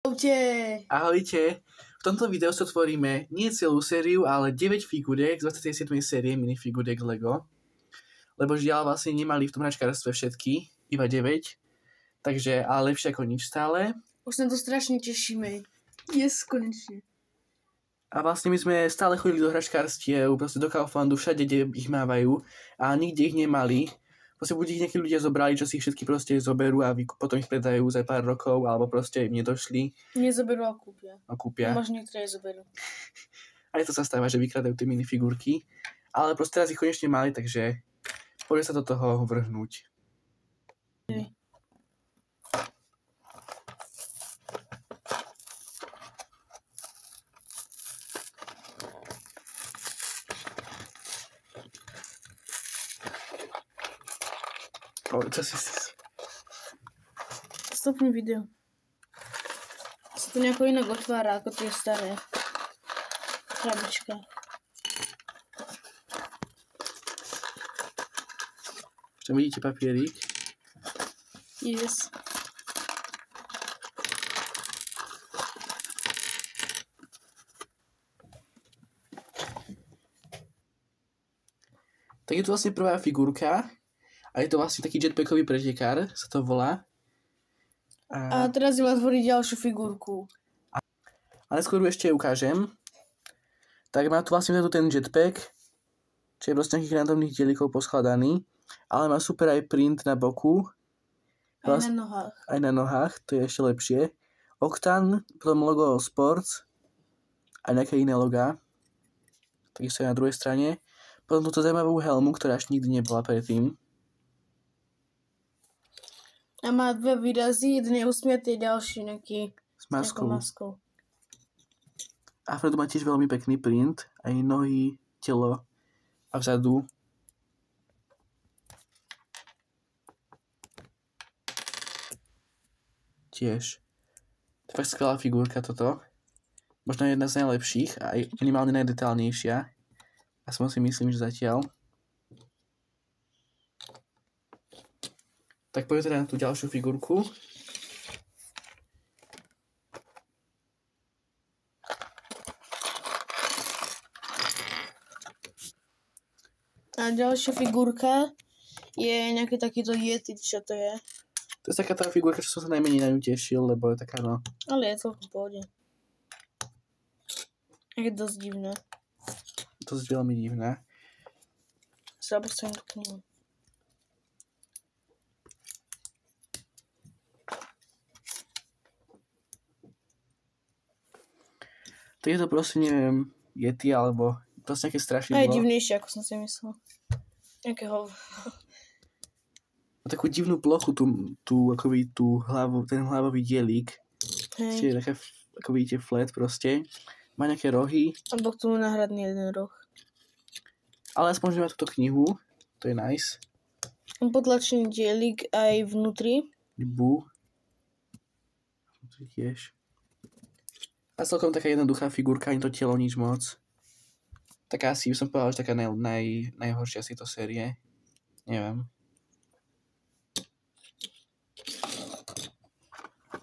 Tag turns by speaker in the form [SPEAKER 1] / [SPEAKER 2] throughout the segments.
[SPEAKER 1] Ahojte.
[SPEAKER 2] Ahojte. V tomto videu sa tvoríme nie celú sériu, ale 9 figuriek z 27. série minifiguriek Lego. Lebo žiaľ vlastne nemali v tom hračkárstve všetky, iba 9. Takže, ale lepšie ako nič stále.
[SPEAKER 1] Už sa to strašne tešíme. Yes, konečne.
[SPEAKER 2] A vlastne my sme stále chodili do hračkárstiev, proste do Kauflandu, všade, kde ich mávajú a nikde ich nemali. Proste buď ich nejakí ľudia zobrali, čo si ich všetky proste zoberú a potom ich predajú za pár rokov, alebo proste im nedošli.
[SPEAKER 1] Nezoberú a kúpia.
[SPEAKER 2] A kúpia.
[SPEAKER 1] Možno niektoré zoberú.
[SPEAKER 2] Aj to sa stáva, že vykradajú tie minifigurky. Ale proste teraz ich konečne mali, takže poďme sa do toho vrhnúť. Čo si...
[SPEAKER 1] Stopni video. Sa to nejako inak otvára, ako tie staré. Krabička.
[SPEAKER 2] Čo vidíte papierík?
[SPEAKER 1] Yes.
[SPEAKER 2] Tak je tu vlastne prvá figurka. A je to vlastne taký jetpackový pretekár, sa to volá.
[SPEAKER 1] A teraz idem otvoriť ďalšiu figurku.
[SPEAKER 2] Ale skôr ešte ukážem. Tak má tu vlastne ten jetpack, čo je proste nejakých randomných dielikov poskladaný. Ale má super aj print na boku.
[SPEAKER 1] Aj na nohách.
[SPEAKER 2] Aj na nohách, to je ešte lepšie. Octan, potom logo Sports. A nejaké iné logá. Takisto je na druhej strane. Potom túto zaujímavú helmu, ktorá až nikdy nebola predtým.
[SPEAKER 1] A má dve výrazy, jeden je usmiatý, ďalší nejaký
[SPEAKER 2] S maskou.
[SPEAKER 1] maskou.
[SPEAKER 2] A vpredu má tiež veľmi pekný print. Aj nohy, telo a vzadu. Tiež. To je fakt skvelá figurka toto. Možno jedna z najlepších a aj minimálne najdetálnejšia. Aspoň si myslím, že zatiaľ. Tak poďme teda na tú ďalšiu figurku.
[SPEAKER 1] A ďalšia figurka je nejaký takýto Yeti, čo to je.
[SPEAKER 2] To je taká tá figurka, čo som sa najmenej na ňu tešil, lebo je taká no...
[SPEAKER 1] Ale je celkom v pohode. Je dosť divná.
[SPEAKER 2] Dosť veľmi divná.
[SPEAKER 1] Zapostavím tú knihu.
[SPEAKER 2] Tak je to proste, neviem, Yeti alebo proste nejaké strašidlo.
[SPEAKER 1] Aj divnejšie, ako som si myslel. Nejakého...
[SPEAKER 2] Má takú divnú plochu, akoby tú hlavu, ten hlavový dielik.
[SPEAKER 1] Hej.
[SPEAKER 2] Je také, ako vidíte, flat proste. Má nejaké rohy.
[SPEAKER 1] A bol k tomu náhradný jeden roh.
[SPEAKER 2] Ale aspoň, že má túto knihu. To je nice.
[SPEAKER 1] Potlačený dielik aj vnútri.
[SPEAKER 2] Bu. Tiež. A celkom taká jednoduchá figurka, ani to telo nič moc. Taká asi, by som povedal, že taká najhoršia z tejto série. Neviem.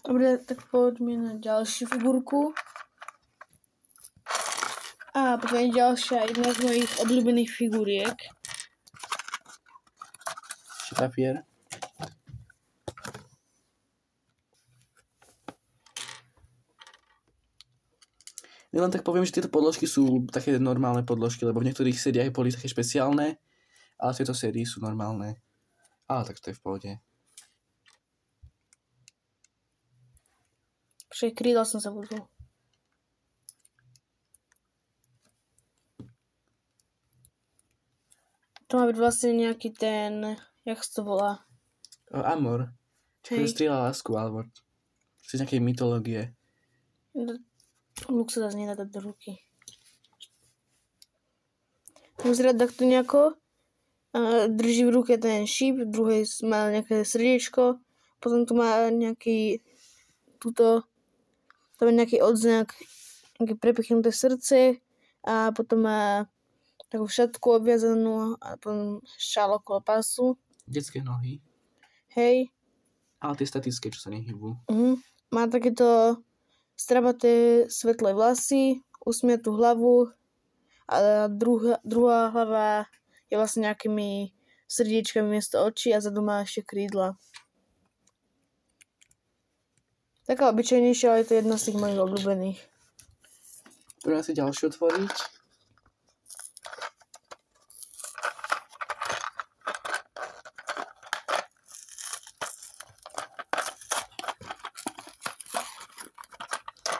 [SPEAKER 1] Dobre, tak poďme na ďalšiu figurku. A potom je ďalšia, jedna z mojich obľúbených figuriek.
[SPEAKER 2] Papier. Ja len tak poviem, že tieto podložky sú také normálne podložky, lebo v niektorých sériách boli také špeciálne, ale v tejto sérii sú normálne. Ale tak to je v pohode.
[SPEAKER 1] Však krídla som sa budol. To má byť vlastne nejaký ten, jak sa to volá?
[SPEAKER 2] Amor. Čiže strieľa lásku, alebo z nejakej mytológie.
[SPEAKER 1] Luk sa zase nedá dať do ruky. Vyzerá takto nejako. Drží v ruke ten šíp, v druhej má nejaké srdiečko, potom tu má nejaký tuto, tam je nejaký odznak, nejaké prepichnuté srdce a potom má takú šatku obviazanú a potom šál okolo pasu.
[SPEAKER 2] Detské nohy.
[SPEAKER 1] Hej.
[SPEAKER 2] Ale tie statické, čo sa nehybú.
[SPEAKER 1] Má takéto stramaté svetlé vlasy, usmiatú hlavu a druhá hlava je vlastne nejakými srdiečkami miesto očí a zadu má ešte krídla. Taká obyčajnejšia, ale je to jedna z tých mojich obľúbených.
[SPEAKER 2] Poďme si ďalšiu otvoriť.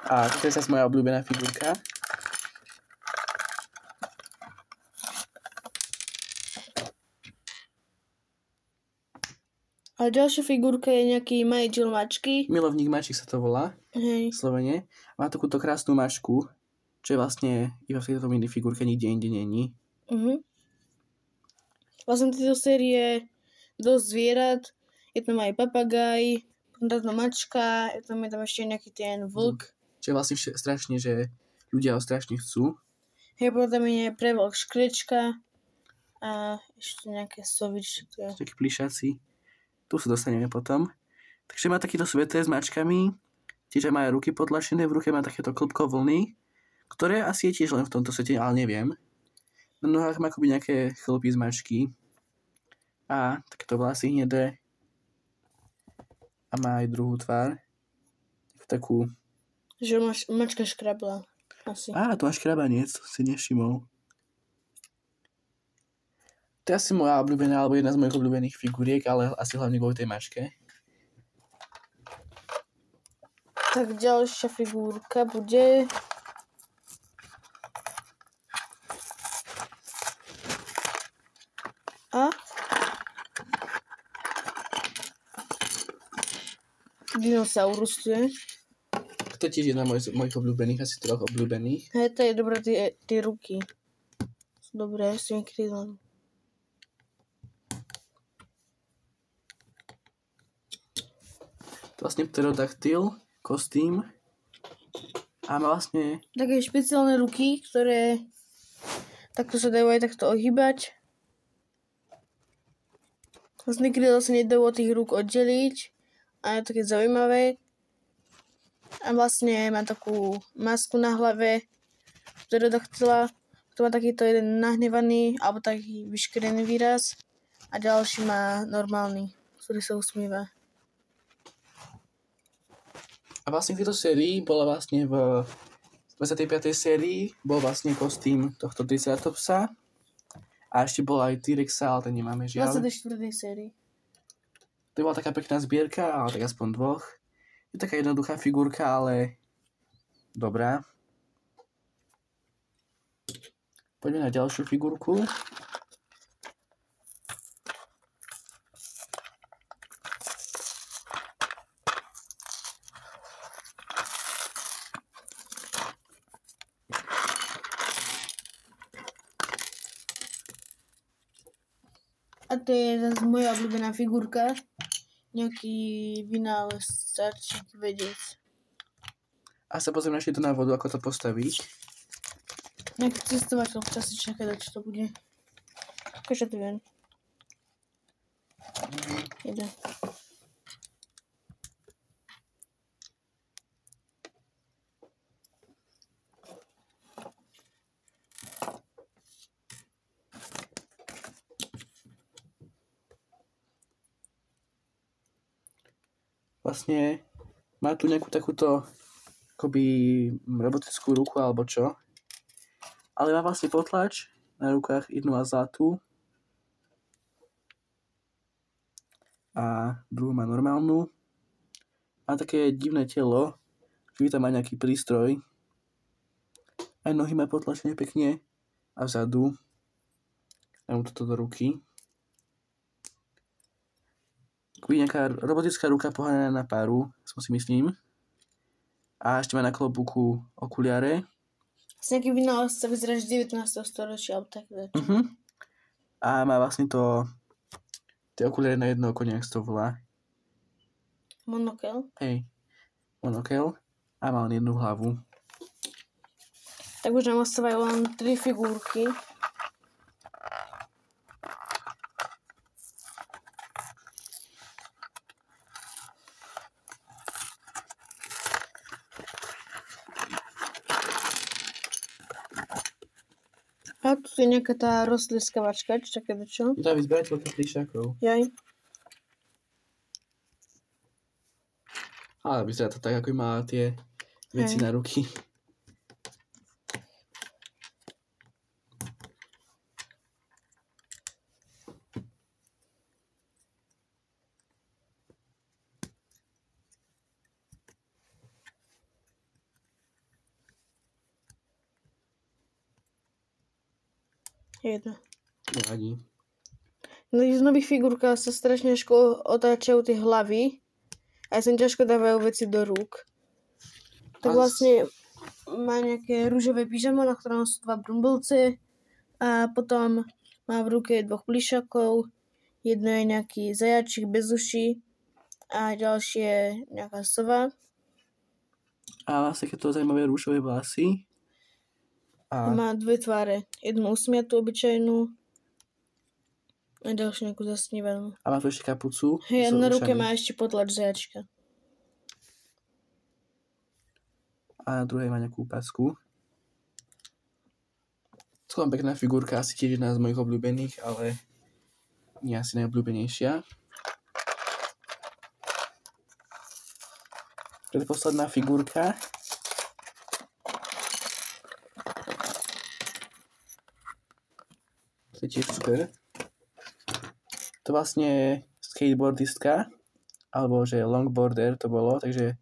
[SPEAKER 2] A toto je zase moja obľúbená figurka.
[SPEAKER 1] A ďalšia figurka je nejaký majiteľ mačky.
[SPEAKER 2] Milovník mačiek sa to volá.
[SPEAKER 1] Hej.
[SPEAKER 2] V Slovene. Má takúto krásnu mačku, čo je vlastne iba v tejto minifigurke, nikde inde není.
[SPEAKER 1] Vlastne v tejto sérii je dosť zvierat. Je tam aj papagaj, potom táto mačka, je tam ešte nejaký ten vlk.
[SPEAKER 2] Čo je vlastne strašne, že ľudia ho strašne chcú.
[SPEAKER 1] Hej, potom je prevlk škrečka a ešte nejaké sovičky.
[SPEAKER 2] Taký plišací. Tu sa dostaneme potom. Takže má takýto sveter s mačkami. Tiež má aj ruky potlačené. V ruke má takéto klbko vlny, ktoré asi je tiež len v tomto svete, ale neviem. Na nohách má akoby nejaké chlpy z mačky. A takéto vlasy hnedé. A má aj druhú tvár. Takú...
[SPEAKER 1] Že mačka škrabla. Asi.
[SPEAKER 2] Á, to má škrabaniec, to si nevšimol. To je asi moja obľúbená, alebo jedna z mojich obľúbených figuriek, ale asi hlavne kvôli tej mačke.
[SPEAKER 1] Tak ďalšia figurka bude... A? Dinosaurus tu je.
[SPEAKER 2] To je tiež jedna z mojich obľúbených, asi troch obľúbených.
[SPEAKER 1] Hej, to je dobré, tie ruky. Sú dobré, s tými krídlami.
[SPEAKER 2] To vlastne pterodaktyl, kostým. A má vlastne...
[SPEAKER 1] Také špeciálne ruky, ktoré takto sa dajú aj takto ohýbať. Vlastne krídla sa nedajú od tých rúk oddeliť. A je to také zaujímavé. A vlastne má takú masku na hlave pterodaktyla. To má takýto jeden nahnevaný alebo taký vyškrený výraz. A ďalší má normálny, ktorý sa usmieva.
[SPEAKER 2] A vlastne v tejto sérii bola vlastne v 25. sérii bol vlastne kostým tohto Triceratopsa. A ešte bola aj T-Rexa, ale ten nemáme žiaľ.
[SPEAKER 1] 24. sérii.
[SPEAKER 2] To bola taká pekná zbierka, ale tak aspoň dvoch. Je taká jednoduchá figurka, ale dobrá. Poďme na ďalšiu figurku.
[SPEAKER 1] A to je zase moja obľúbená figurka. Nejaký vynálezcač, vedec.
[SPEAKER 2] A sa pozrieme ešte tu na vodu, ako to postaviť.
[SPEAKER 1] Nejaký cestovateľ v čase čaká, čo to bude. Akože to viem. Jede.
[SPEAKER 2] Vlastne má tu nejakú takúto akoby robotickú ruku alebo čo. Ale má vlastne potlač na rukách, jednu má zlatú a druhú má normálnu. Má také divné telo, že tam má nejaký prístroj. Aj nohy má potlačené pekne a vzadu. Dám toto do ruky. Nejaká robotická ruka poháňaná na páru, si myslím. A ešte má na klobúku okuliare.
[SPEAKER 1] S nejaký vynálezca vyzerá z 19. storočia, alebo tak.
[SPEAKER 2] A má vlastne tie okuliare na jedno oko, nejak to volá.
[SPEAKER 1] Monokel.
[SPEAKER 2] Hej, monokel. A má len jednu hlavu.
[SPEAKER 1] Tak už nám ostávajú len 3 figurky. A tu je nejaká tá rozlieskavačka, či také čo?
[SPEAKER 2] Je tam zberateľka plišákov.
[SPEAKER 1] Jaj.
[SPEAKER 2] Ale vyzerá to tak, ako má tie veci na ruky.
[SPEAKER 1] Jedno.
[SPEAKER 2] Nevadí.
[SPEAKER 1] No z nových figurkách sa strašne otáčajú tie hlavy a sa ťažko dávajú veci do rúk. Tak vlastne má nejaké rúžové pyžamo, na ktorom sú 2 brumblce a potom má v ruke 2 plišakov. Jedno je nejaký zajačík bez uší a ďalšie je nejaká sova.
[SPEAKER 2] A vlastne takéto zaujímavé rúšové vlasy.
[SPEAKER 1] A má 2 tváre. Jednu usmiatú, obyčajnú a ďalšiu nejakú zasnívanú.
[SPEAKER 2] A má tu ešte kapucu.
[SPEAKER 1] Hej, a na ruke má ešte potlač zajačka.
[SPEAKER 2] A na druhej má nejakú pasku. Celkom pekná figurka, asi tiež jedna z mojich obľúbených, ale nie asi najobľúbenejšia. Predposledná figurka. To je tiež super. To vlastne skateboardistka, alebo že longboarder to bolo, takže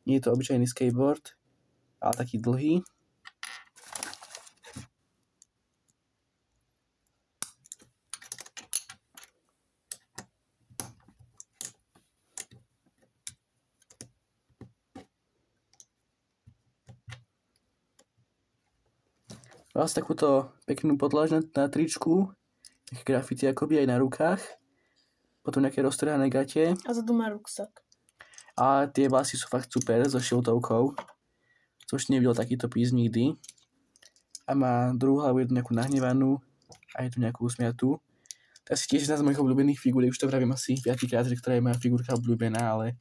[SPEAKER 2] nie je to obyčajný skateboard, ale taký dlhý. Vlastne takúto peknú podlaž na tričku, také grafity akoby aj na rukách, potom nejaké roztrhané gate.
[SPEAKER 1] A za to má ruksak.
[SPEAKER 2] A tie vlasy sú fakt super, so šiltovkou, což nevidel takýto pís nikdy. A má druhú hlavu, jednu nejakú nahnevanú a jednu nejakú usmiatú. To je asi tiež jedna z mojich obľúbených figúriek, už to pravím asi 5-krát, že ktorá je moja figurka obľúbená, ale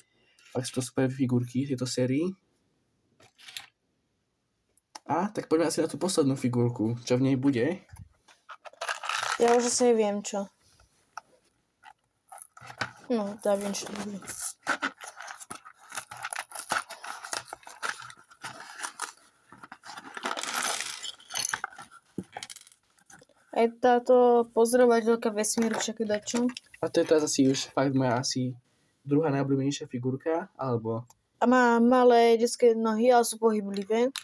[SPEAKER 2] fakt sú to super figurky v tejto sérii. A tak poďme asi na tú poslednú figurku, čo v nej bude.
[SPEAKER 1] Ja už asi viem čo. No, tá viem čo bude. Aj táto pozorovateľka vesmíru, však dačo.
[SPEAKER 2] A to je teraz asi už fakt moja asi druhá najobľúbenejšia figurka, alebo...
[SPEAKER 1] A má malé detské nohy, ale sú pohyblivé.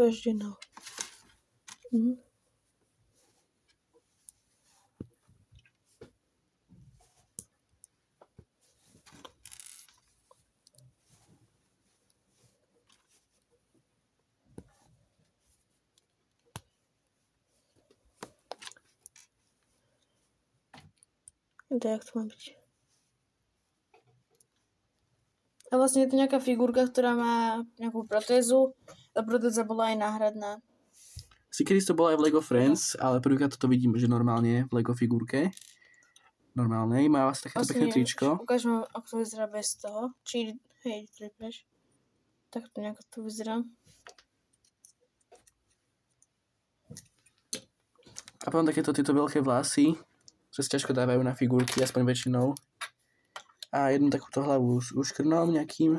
[SPEAKER 1] Každý no. Tak to má byť. A vlastne je to nejaká figurka, ktorá má nejakú protézu. Tá protéza bola aj náhradná.
[SPEAKER 2] Si kedy to bola aj v Lego Friends, ale prvýkrát toto vidím, že normálne v Lego figurke. Normálnej, má vlastne takéto pekné tričko.
[SPEAKER 1] Ukáž ma, ako to vyzerá bez toho. Či, hej, tripneš. Tak to nejako to vyzerá.
[SPEAKER 2] A potom takéto tieto veľké vlasy, čo sa ťažko dávajú na figurky, aspoň väčšinou. A jednu takúto hlavu s uškrnom nejakým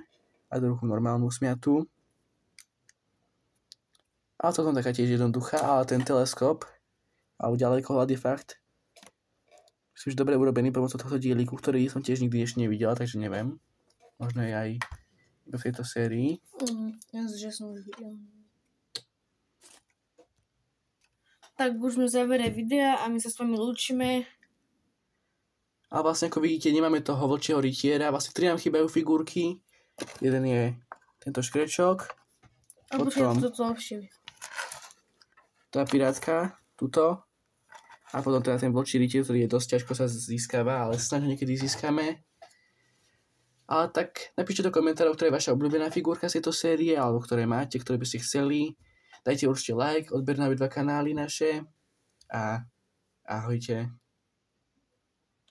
[SPEAKER 2] a druhú normálnu smiatú. Ale to je taká tiež jednoduchá, ale ten teleskop alebo ďalekohľad je fakt už dobre urobený pomocou tohto dieliku, ktorý som tiež nikdy ešte nevidel, takže neviem. Možno je aj v tejto sérii.
[SPEAKER 1] Že som už videl. Tak už sme v závere videa a my sa s vami lúčime.
[SPEAKER 2] A vlastne ako vidíte, nemáme toho vlčieho rytiera, vlastne 3 nám chýbajú figurky. Jeden je tento škrečok.
[SPEAKER 1] A potom toto lepšie.
[SPEAKER 2] Tá pirátka, tuto. A potom teda ten vlčí rytier, ktorý je dosť ťažko sa získava, ale snáď ho niekedy získame. Ale tak napíšte do komentárov, ktorá je vaša obľúbená figurka z tejto série, alebo ktoré máte, ktoré by ste chceli. Dajte určite like, odber na obidva kanály naše. A ahojte.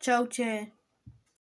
[SPEAKER 1] Čaute.